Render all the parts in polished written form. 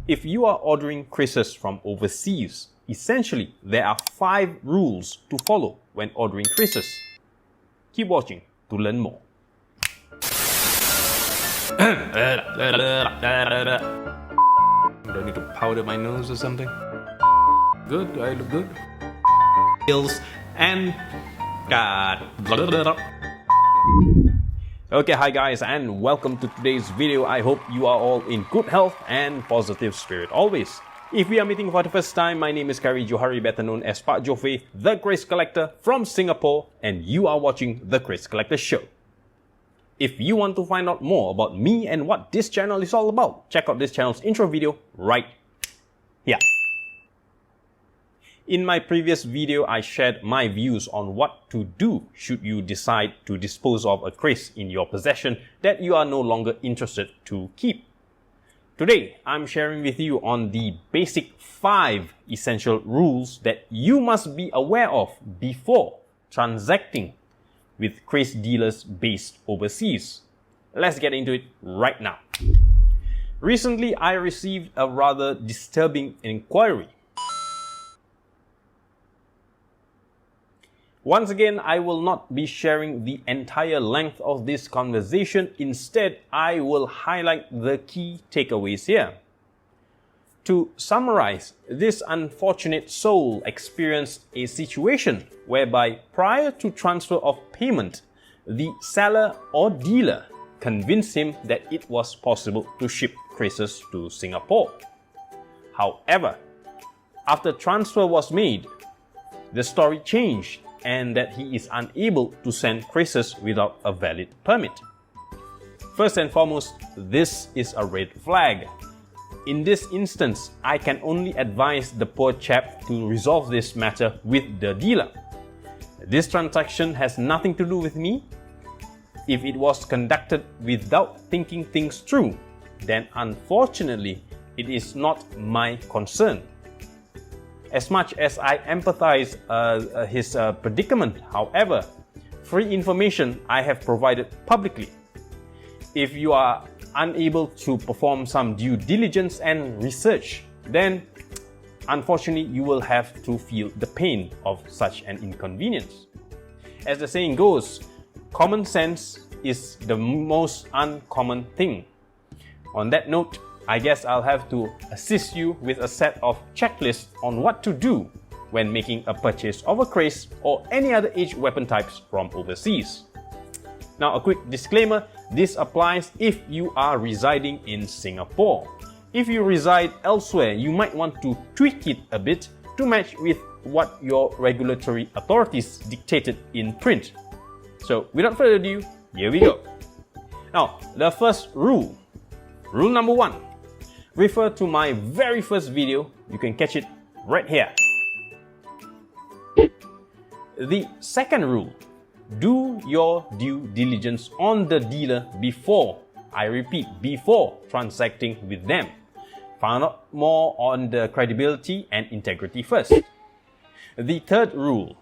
If you are ordering krises from overseas, essentially there are 5 rules to follow when ordering krises. Keep watching to learn more. Do I need to powder my nose or something? Good, do I look good? Skills and Okay, hi guys, and welcome to today's video. I hope you are all in good health and positive spirit always. If we are meeting for the first time, my name is Kari Johari, better known as Pak Jofe, the Kris Collector from Singapore, and you are watching the Kris Collector Show. If you want to find out more about me and what this channel is all about, check out this channel's intro video right here. In my previous video, I shared my views on what to do should you decide to dispose of a kris in your possession that you are no longer interested to keep. Today, I'm sharing with you on the basic 5 essential rules that you must be aware of before transacting with kris dealers based overseas. Let's get into it right now. Recently, I received a rather disturbing inquiry. Once again, I will not be sharing the entire length of this conversation. Instead, I will highlight the key takeaways here. To summarize, this unfortunate soul experienced a situation whereby prior to transfer of payment, the seller or dealer convinced him that it was possible to ship krises to Singapore. However, after transfer was made, the story changed and that he is unable to send krises without a valid permit. First and foremost, this is a red flag. In this instance, I can only advise the poor chap to resolve this matter with the dealer. This transaction has nothing to do with me. If it was conducted without thinking things through, then unfortunately, it is not my concern. As much as I empathize his predicament, however, free information I have provided publicly. If you are unable to perform some due diligence and research, then unfortunately you will have to feel the pain of such an inconvenience. As the saying goes, common sense is the most uncommon thing. On that note, I guess I'll have to assist you with a set of checklists on what to do when making a purchase of a kris or any other aged weapon types from overseas. Now, a quick disclaimer, this applies if you are residing in Singapore. If you reside elsewhere, you might want to tweak it a bit to match with what your regulatory authorities dictated in print. So, without further ado, here we go. Now, the first rule. Rule number 1. Refer to my very first video, you can catch it right here. The second rule, do your due diligence on the dealer before, I repeat, before transacting with them. Find out more on the credibility and integrity first. The third rule,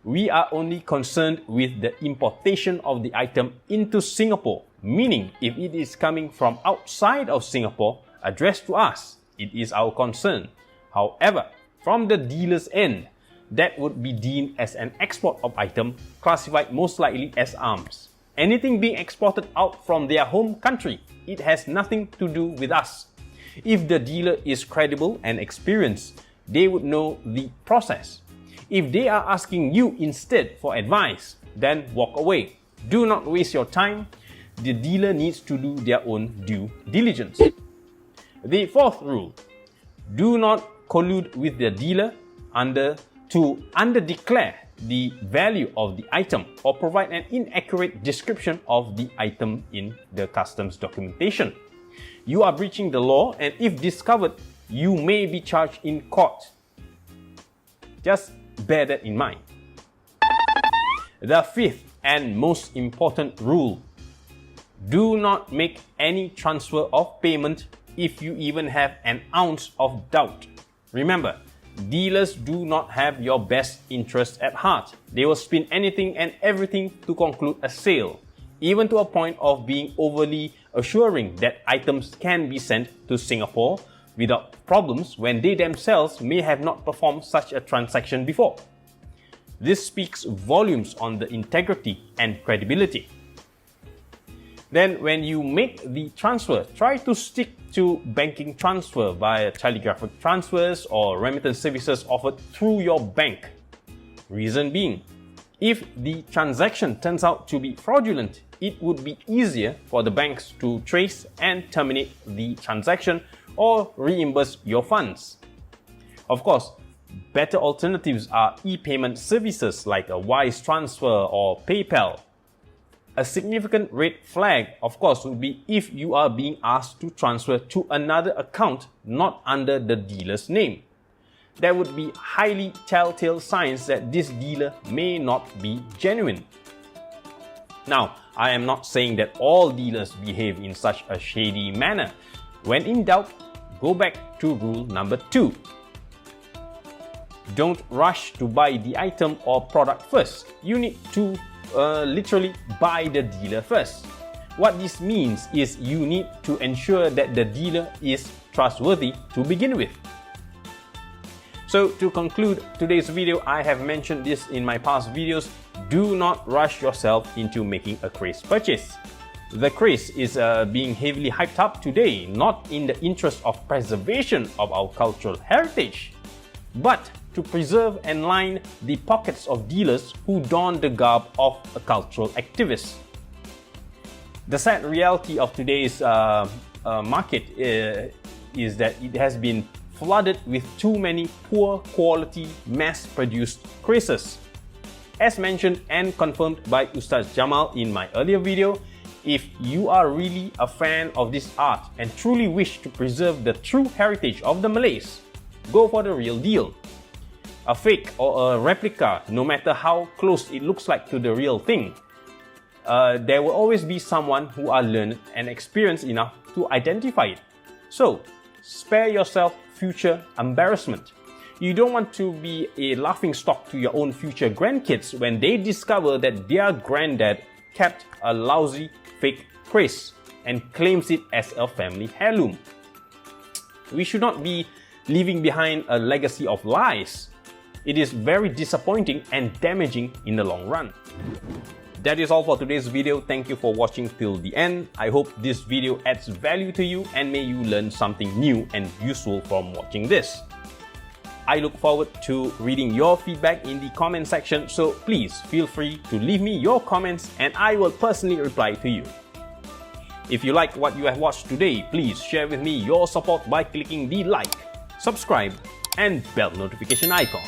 we are only concerned with the importation of the item into Singapore, meaning if it is coming from outside of Singapore, addressed to us, it is our concern. However, from the dealer's end, that would be deemed as an export of item classified most likely as arms. Anything being exported out from their home country, it has nothing to do with us. If the dealer is credible and experienced, they would know the process. If they are asking you instead for advice, then walk away. Do not waste your time. The dealer needs to do their own due diligence. The fourth rule, do not collude with the dealer to underdeclare the value of the item or provide an inaccurate description of the item in the customs documentation. You are breaching the law, and if discovered, you may be charged in court. Just bear that in mind. The fifth and most important rule, do not make any transfer of payment if you even have an ounce of doubt. Remember, dealers do not have your best interest at heart. They will spin anything and everything to conclude a sale, even to a point of being overly assuring that items can be sent to Singapore without problems when they themselves may have not performed such a transaction before. This speaks volumes on the integrity and credibility. Then when you make the transfer, try to stick to banking transfer via telegraphic transfers or remittance services offered through your bank. Reason being, if the transaction turns out to be fraudulent, it would be easier for the banks to trace and terminate the transaction or reimburse your funds. Of course, better alternatives are e-payment services like a Wise Transfer or PayPal. A significant red flag, of course, would be if you are being asked to transfer to another account not under the dealer's name. There would be highly telltale signs that this dealer may not be genuine. Now, I am not saying that all dealers behave in such a shady manner. When in doubt, go back to rule number 2. Don't rush to buy the item or product first. You need to literally buy the dealer first. What this means is you need to ensure that the dealer is trustworthy to begin with. So to conclude today's video, I have mentioned this in my past videos. Do not rush yourself into making a craze purchase. The craze is being heavily hyped up today, not in the interest of preservation of our cultural heritage, but to preserve and line the pockets of dealers who don the garb of a cultural activist. The sad reality of today's market is that it has been flooded with too many poor quality mass-produced crazes. As mentioned and confirmed by Ustaz Jamal in my earlier video, if you are really a fan of this art and truly wish to preserve the true heritage of the Malays, go for the real deal. A fake or a replica, no matter how close it looks like to the real thing, there will always be someone who are learned and experienced enough to identify it. So, spare yourself future embarrassment. You don't want to be a laughingstock to your own future grandkids when they discover that their granddad kept a lousy fake craze and claims it as a family heirloom. We should not be leaving behind a legacy of lies. It is very disappointing and damaging in the long run. That is all for today's video. Thank you for watching till the end. I hope this video adds value to you and may you learn something new and useful from watching this. I look forward to reading your feedback in the comment section, so please feel free to leave me your comments and I will personally reply to you. If you like what you have watched today, please share with me your support by clicking the like, subscribe and bell notification icon.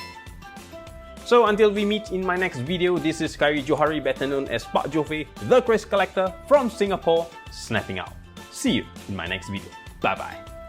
So until we meet in my next video, this is Khairi Johari, better known as Pak Jofe, the Craze Collector from Singapore, snapping out. See you in my next video. Bye bye.